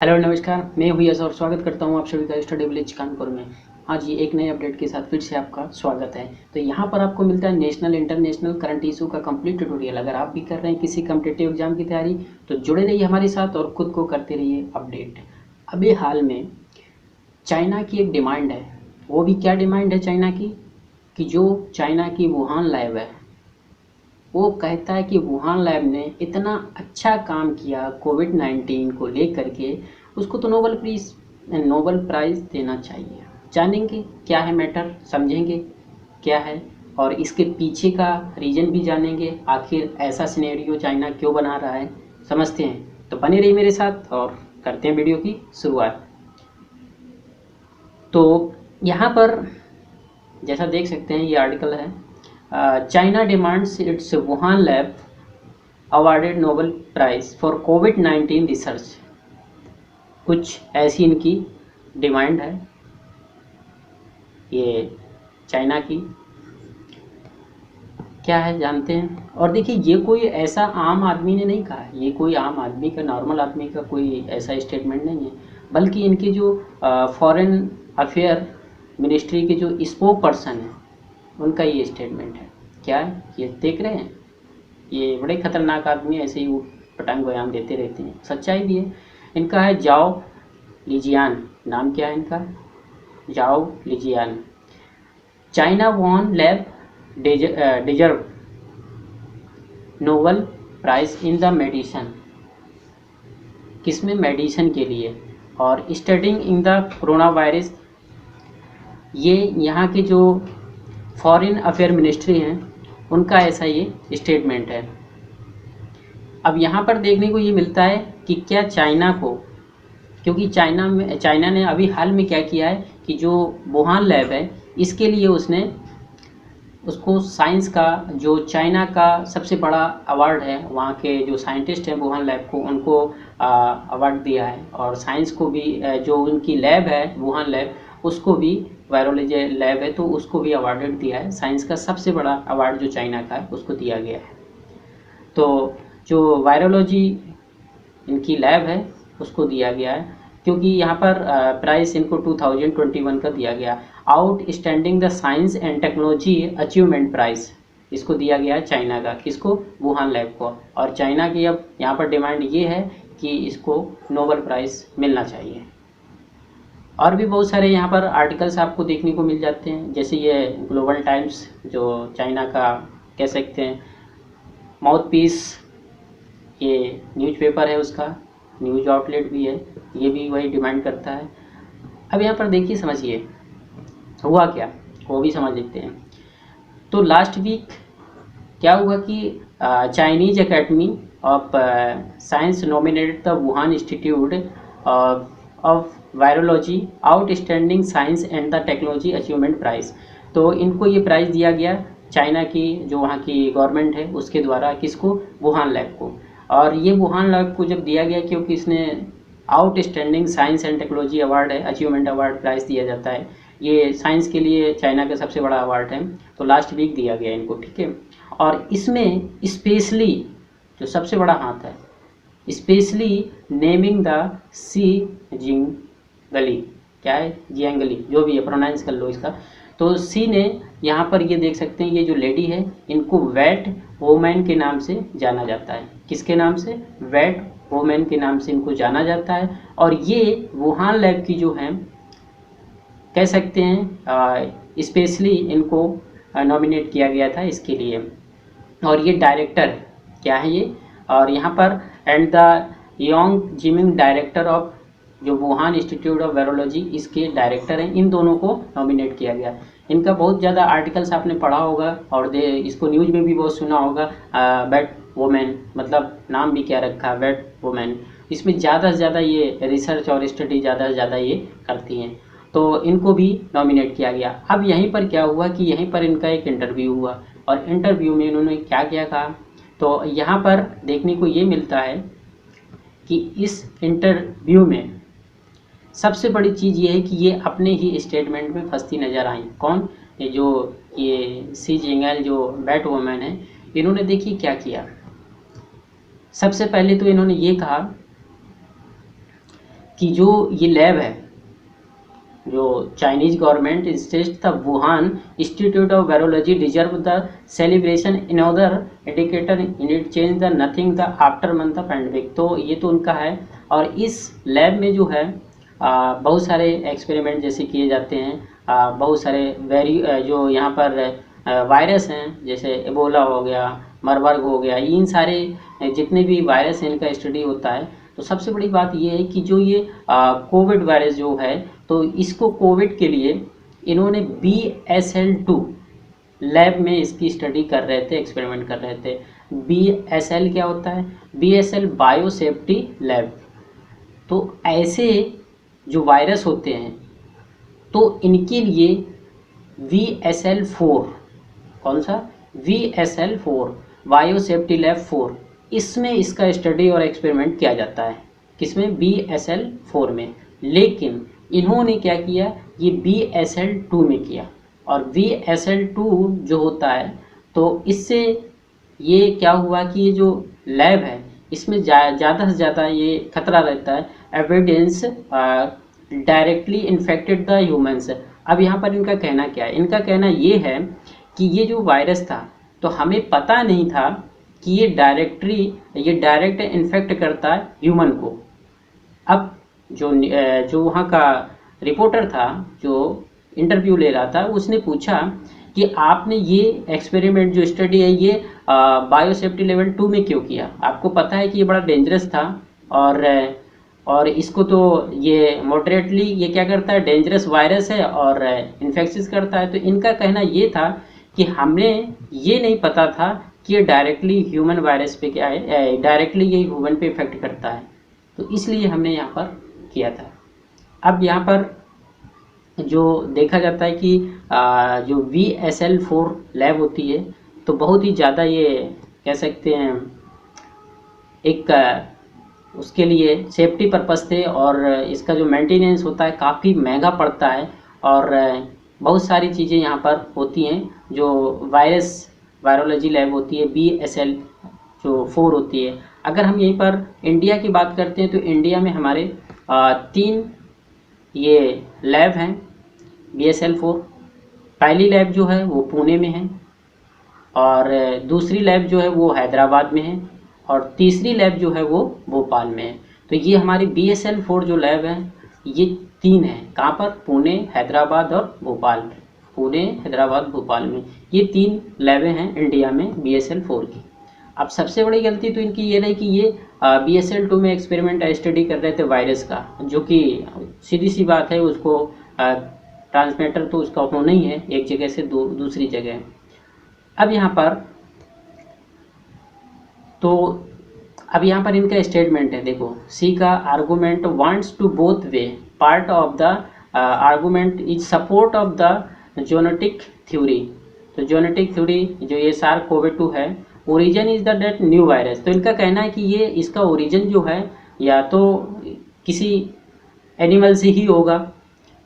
Hello नमस्कार, मैं हूँ यश और स्वागत करता हूँ आप सभी का स्टडी विलेज कानपुर में। आज ये एक नए अपडेट के साथ फिर से आपका स्वागत है। तो यहाँ पर आपको मिलता है नेशनल इंटरनेशनल करंट इशू का कंप्लीट ट्यूटोरियल। अगर आप भी कर रहे हैं किसी कम्पिटिटिव एग्जाम की तैयारी तो जुड़े रहिए हमारे साथ और खुद को करते रहिए अपडेट। अभी हाल में चाइना की एक डिमांड है, वो भी क्या डिमांड है चाइना की, कि जो चाइना की वुहान लैब है वो कहता है कि वुहान लैब ने इतना अच्छा काम किया कोविड-19 को लेकर के, उसको तो नोबल प्राइज़ देना चाहिए। जानेंगे क्या है मैटर, समझेंगे क्या है और इसके पीछे का रीज़न भी जानेंगे। आखिर ऐसा सिनेरियो चाइना क्यों बना रहा है, समझते हैं। तो बने रहिए मेरे साथ और करते हैं वीडियो की शुरुआत। तो यहाँ पर जैसा देख सकते हैं ये आर्टिकल है, China demands it's Wuhan lab awarded Nobel prize for covid research. कुछ ऐसी इनकी डिमांड है ये चाइना की, क्या है जानते हैं। और देखिए ये कोई ऐसा आम आदमी ने नहीं कहा है, ये कोई आम आदमी का, नॉर्मल आदमी का कोई ऐसा स्टेटमेंट नहीं है, बल्कि इनके जो फॉरेन अफेयर मिनिस्ट्री के जो स्पोक पर्सन हैं उनका ये स्टेटमेंट है। क्या है ये देख रहे हैं, ये बड़े खतरनाक आदमी ऐसे ही पटांग बयान देते रहते हैं, सच्चाई भी है। इनका है जाओ लिजियान, नाम क्या है इनका, Zhao Lijian. China won lab deserve Nobel prize in the medicine, किसमें, मेडिसन के लिए, और studying in the corona virus. ये यहाँ के जो फॉरेन अफेयर मिनिस्ट्री हैं उनका ऐसा ये स्टेटमेंट है। अब यहाँ पर देखने को ये मिलता है कि क्या चाइना को, क्योंकि चाइना ने अभी हाल में क्या किया है कि जो वुहान लैब है इसके लिए उसको साइंस का, जो चाइना का सबसे बड़ा अवार्ड है, वहाँ के जो साइंटिस्ट हैं वुहान लैब को, उनको अवार्ड दिया है। और साइंस को भी, जो उनकी लैब है वुहान लैब, उसको भी, वायरोलॉजी लैब है तो उसको भी अवार्डेड दिया है। साइंस का सबसे बड़ा अवार्ड जो चाइना का है उसको दिया गया है। तो जो वायरोलॉजी इनकी लैब है उसको दिया गया है, क्योंकि यहाँ पर प्राइस इनको 2021 का दिया गया। Outstanding the science and technology achievement price इसको दिया गया है चाइना का, किसको, वुहान लैब को। और चाइना की अब यहाँ पर डिमांड ये है कि इसको नोबेल प्राइज़ मिलना चाहिए। और भी बहुत सारे यहाँ पर आर्टिकल्स आपको देखने को मिल जाते हैं, जैसे ये ग्लोबल टाइम्स जो चाइना का कह सकते हैं माउथ पीस, ये न्यूज़पेपर है, उसका न्यूज़ आउटलेट भी है, ये भी वही डिमांड करता है। अब यहाँ पर देखिए, समझिए हुआ क्या, वो भी समझ लेते हैं। तो लास्ट वीक क्या हुआ कि Chinese academy of science nominated the Wuhan institute of virology outstanding science and the technology achievement prize. तो इनको ये प्राइज़ दिया गया चाइना की, जो वहाँ की गवर्नमेंट है उसके द्वारा, किसको, वुहान लैब को। और ये वुहान लैब को जब दिया गया क्योंकि इसने outstanding science and technology award है, अचीवमेंट अवार्ड प्राइज़ दिया जाता है, ये साइंस के लिए चाइना का सबसे बड़ा अवार्ड है। तो लास्ट वीक दिया गया इनको, ठीक है। और इसमें स्पेशली जो सबसे बड़ा हाथ है, specially naming the Shi Zhengli, क्या है, जियांगली, जो भी है प्रोनाउंस कर लो इसका। तो सी ने यहाँ पर ये देख सकते हैं, ये जो लेडी है इनको वेट वोमैन के नाम से जाना जाता है। किसके नाम से, वेट वोमैन के नाम से इनको जाना जाता है। और ये वुहान लैब की जो है, कह सकते हैं स्पेशली इनको नॉमिनेट किया गया था इसके लिए। और ये डायरेक्टर क्या है ये, और यहाँ पर and the Yong gymming director of जो वुहान इंस्टीट्यूट ऑफ वायरोलॉजी, इसके डायरेक्टर हैं, इन दोनों को नॉमिनेट किया गया। इनका बहुत ज़्यादा आर्टिकल्स आपने पढ़ा होगा और इसको न्यूज़ में भी बहुत सुना होगा, वेट वुमेन, मतलब नाम भी क्या रखा, वेट वुमेन। इसमें ज़्यादा से ज़्यादा ये रिसर्च और स्टडी ज़्यादा से ज़्यादा ये करती हैं, तो इनको भी नॉमिनेट किया गया। अब यहीं पर क्या हुआ कि यहीं पर इनका एक इंटरव्यू हुआ, और इंटरव्यू में इन्होंने क्या क्या कहा, तो यहाँ पर देखने को ये मिलता है कि इस इंटरव्यू में सबसे बड़ी चीज़ ये है कि ये अपने ही स्टेटमेंट में फंसती नज़र आई। कौन, ये सी जिंगल जो बैट वुमेन है, इन्होंने देखिए क्या किया। सबसे पहले तो इन्होंने ये कहा कि जो ये लैब है, जो चाइनीज गवर्नमेंट इंस्टीट्यूट था Wuhan institute of virology deserve the celebration in other indicator in it change the nothing the after month of pandemic. तो ये तो उनका है। और इस लैब में जो है बहुत सारे एक्सपेरिमेंट जैसे किए जाते हैं, बहुत सारे जो यहाँ पर वायरस हैं, जैसे एबोला हो गया, मरबर्ग हो गया, इन सारे जितने भी वायरस हैं इनका स्टडी होता है। तो सबसे बड़ी बात ये है कि जो ये कोविड वायरस जो है, तो इसको कोविड के लिए इन्होंने BSL-2 लैब में इसकी स्टडी कर रहे थे, एक्सपेरिमेंट कर रहे थे। BSL क्या होता है? BSL bio safety lab. तो ऐसे जो वायरस होते हैं तो इनके लिए VSL-4, कौन सा? VSL-4 बायो सेफ्टी लैब 4, इसमें इसका स्टडी और एक्सपेरिमेंट किया जाता है। किसमें? BSL-4 में। लेकिन इन्होंने क्या किया, ये BSL-2 में किया। और BSL-2 जो होता है तो इससे ये क्या हुआ कि ये जो लैब है इसमें ज़्यादा से ज़्यादा ये खतरा रहता है, evidence directly infected the humans. अब यहाँ पर इनका कहना क्या है? इनका कहना ये है कि ये जो वायरस था तो हमें पता नहीं था कि ये डायरेक्ट इन्फेक्ट करता है ह्यूमन को। अब जो वहाँ का रिपोर्टर था जो इंटरव्यू ले रहा था, उसने पूछा कि आपने ये एक्सपेरिमेंट जो स्टडी है ये बायोसेफ्टी लेवल 2 में क्यों किया? आपको पता है कि ये बड़ा डेंजरस था और इसको तो ये मॉडरेटली ये क्या करता है, डेंजरस वायरस है और इन्फेक्शियस करता है। तो इनका कहना ये था कि हमें ये नहीं पता था कि ये डायरेक्टली ह्यूमन वायरस पे क्या है, डायरेक्टली ये ह्यूमन पे इफेक्ट करता है, तो इसलिए हमने यहाँ पर किया था। अब यहाँ पर जो देखा जाता है कि जो VSL-4 लैब होती है तो बहुत ही ज़्यादा ये कह सकते हैं एक उसके लिए सेफ्टी पर्पस से, और इसका जो मेंटेनेंस होता है काफ़ी महंगा पड़ता है और बहुत सारी चीज़ें यहाँ पर होती हैं। जो वायरोलॉजी लैब होती है BSL-4 होती है। अगर हम यहीं पर इंडिया की बात करते हैं तो इंडिया में हमारे 3 ये लैब हैं BSL-4। पहली लैब जो है वो पुणे में है, और दूसरी लैब जो है वो हैदराबाद में है, और तीसरी लैब जो है वो भोपाल में है। तो ये हमारी BSL-4 जो लैब है ये 3 है। कहाँ पर? पुणे, हैदराबाद और भोपाल। पुणे, हैदराबाद, भोपाल में ये 3 लैबें हैं इंडिया में BSL-4 की। अब सबसे बड़ी गलती तो इनकी ये रही कि ये BSL-2 में एक्सपेरिमेंट स्टडी कर रहे थे वायरस का, जो कि सीधी सी बात है, उसको ट्रांसमीटर तो उसका होना ही है एक जगह से दूसरी जगह। अब यहाँ पर इनका स्टेटमेंट है, देखो। सी का argument wants to both way part of the argument is support of the genetic theory. तो जोनेटिक थ्योरी जो ये SARS-CoV-2 है, origin is the date new virus. तो इनका कहना है कि ये इसका ओरिजिन जो है या तो किसी एनिमल से ही होगा,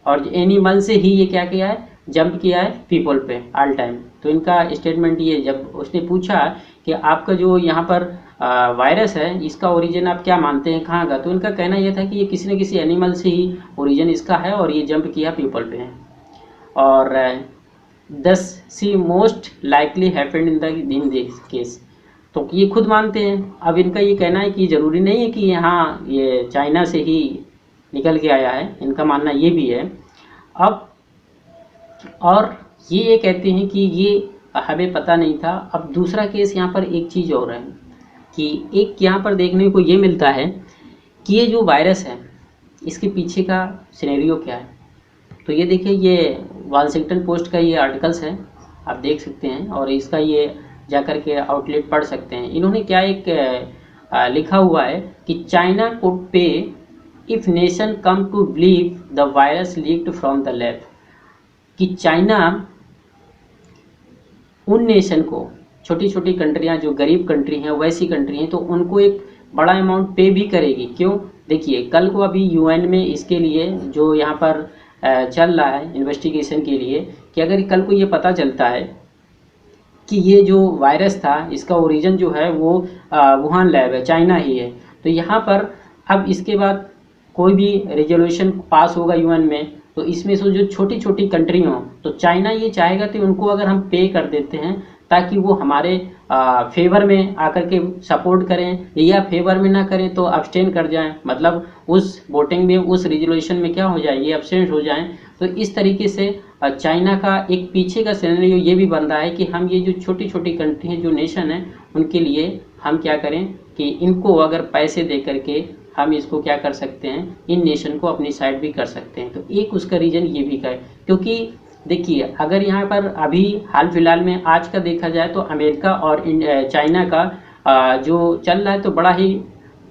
और एनिमल से ही ये क्या किया है, जंप किया है पीपल पे ऑल टाइम। तो इनका स्टेटमेंट ये, जब उसने पूछा कि आपका जो यहाँ पर वायरस है इसका ओरिजिन आप क्या मानते हैं, कहाँ का, तो इनका कहना यह था कि ये किसी न किसी एनिमल से ही ओरिजिन इसका है और ये जंप किया पीपल पे है। और दस C most likely happened in this case. तो ये खुद मानते हैं। अब इनका ये कहना है कि ज़रूरी नहीं है कि यहाँ ये चाइना से ही निकल के आया है, इनका मानना ये भी है। अब और ये कहते हैं कि ये हमें पता नहीं था। अब दूसरा केस यहाँ पर एक चीज़ और है कि एक यहाँ पर देखने को ये मिलता है कि ये जो वायरस है इसके पीछे का सिनेरियो क्या है। तो ये देखिए, ये वाशिंगटन पोस्ट का ये आर्टिकल्स है, आप देख सकते हैं, और इसका ये जाकर के आउटलेट पढ़ सकते हैं। इन्होंने क्या एक लिखा हुआ है कि China could pay if nation come to believe the virus leaked from the lab. कि चाइना उन नेशन को, छोटी छोटी कंट्रियां जो गरीब कंट्री हैं, वैसी कंट्री हैं, तो उनको एक बड़ा अमाउंट पे भी करेगी। क्यों? देखिए, कल को अभी UN में इसके लिए जो यहाँ पर चल रहा है इन्वेस्टिगेशन के लिए, कि अगर कल को ये पता चलता है कि ये जो वायरस था इसका ओरिजिन जो है वो वुहान लैब है, चाइना ही है, तो यहाँ पर अब इसके बाद कोई भी रेजोल्यूशन पास होगा यूएन में, तो इसमें से जो छोटी छोटी कंट्री हों, तो चाइना ये चाहेगा कि उनको अगर हम पे कर देते हैं ताकि वो हमारे फेवर में आकर के सपोर्ट करें, या फेवर में ना करें तो अब्सटेन कर जाएं, मतलब उस वोटिंग में, उस रेजोल्यूशन में क्या हो जाए, ये अब्सटेंट हो जाएं। तो इस तरीके से चाइना का एक पीछे का सिनेरियो ये भी बन रहा है कि हम ये जो छोटी छोटी कंट्री हैं, जो नेशन है, उनके लिए हम क्या करें कि इनको अगर पैसे दे करके हम इसको क्या कर सकते हैं, इन नेशन को अपनी साइड भी कर सकते हैं। तो एक उसका रीज़न ये भी है, क्योंकि देखिए अगर यहाँ पर अभी हाल फिलहाल में आज का देखा जाए तो अमेरिका और चाइना का जो चल रहा है तो बड़ा ही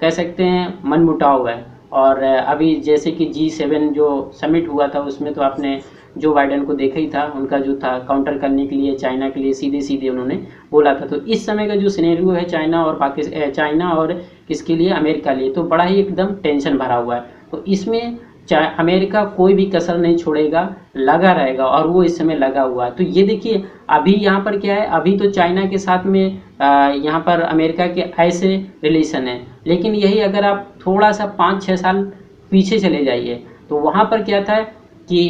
कह सकते हैं मनमुटाव है। और अभी जैसे कि G7 जो समिट हुआ था उसमें तो आपने जो बाइडेन को देखा ही था, उनका जो था काउंटर करने के लिए चाइना के लिए सीधे सीधे उन्होंने बोला था। तो इस समय का जो सिनेरियो है चाइना और चाइना और किसके लिए, अमेरिका लिए, तो बड़ा ही एकदम टेंशन भरा हुआ है। तो इसमें अमेरिका कोई भी कसर नहीं छोड़ेगा, लगा रहेगा, और वो इस समय लगा हुआ है। तो ये देखिए अभी यहाँ पर क्या है, अभी तो चाइना के साथ में यहाँ पर अमेरिका के ऐसे रिलेशन है, लेकिन यही अगर आप थोड़ा सा 5-6 साल पीछे चले जाइए तो वहाँ पर क्या था कि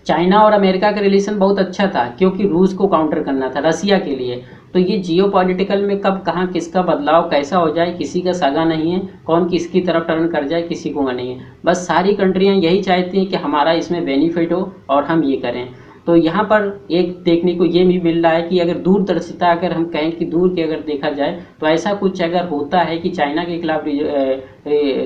चाइना और अमेरिका का रिलेशन बहुत अच्छा था, क्योंकि रूस को काउंटर करना था, रसिया के लिए। तो ये जियोपॉलिटिकल में कब कहाँ किसका बदलाव कैसा हो जाए किसी का सगा नहीं है, कौन किसकी तरफ टर्न कर जाए किसी को नहीं है। बस सारी कंट्रियां यही चाहती हैं कि हमारा इसमें बेनिफिट हो और हम ये करें। तो यहाँ पर एक देखने को ये भी मिल रहा है कि अगर दूरदर्शिता, अगर हम कहें कि दूर के अगर देखा जाए तो ऐसा कुछ अगर होता है कि चाइना के खिलाफ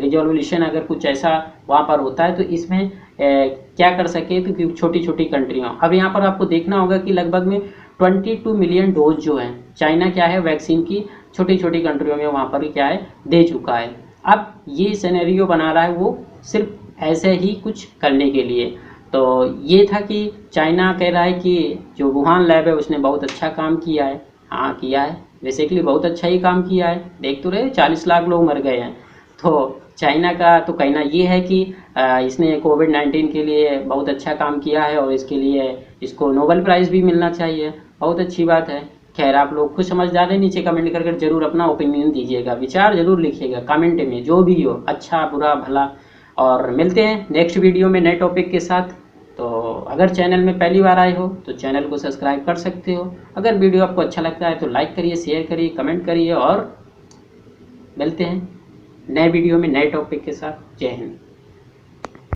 रिजोल्यूशन अगर कुछ ऐसा वहाँ पर होता है तो इसमें क्या कर सके, तो छोटी छोटी कंट्रियों, अब यहाँ पर आपको देखना होगा कि लगभग में 22 मिलियन डोज जो है चाइना क्या है वैक्सीन की छोटी छोटी कंट्रियों में वहाँ पर क्या है दे चुका है। अब ये सिनेरियो बना रहा है वो सिर्फ ऐसे ही कुछ करने के लिए। तो ये था कि चाइना कह रहा है कि जो वुहान लैब है उसने बहुत अच्छा काम किया है। हाँ किया है, बेसिकली बहुत अच्छा ही काम किया है, देख तो रहे 40 लाख लोग मर गए हैं। तो चाइना का तो कहना ये है कि इसने कोविड-19 के लिए बहुत अच्छा काम किया है और इसके लिए इसको नोबेल प्राइज़ भी मिलना चाहिए, बहुत अच्छी बात है। खैर आप लोग खुद समझदार हैं, नीचे कमेंट कर जरूर अपना ओपिनियन दीजिएगा, विचार जरूर लिखिएगा कमेंट में, जो भी हो, अच्छा बुरा भला। और मिलते हैं नेक्स्ट वीडियो में नए टॉपिक के साथ। तो अगर चैनल में पहली बार आए हो तो चैनल को सब्सक्राइब कर सकते हो। अगर वीडियो आपको अच्छा लगता है तो लाइक करिए, शेयर करिए, कमेंट करिए, और मिलते हैं नए वीडियो में नए टॉपिक के साथ। जय हिंद।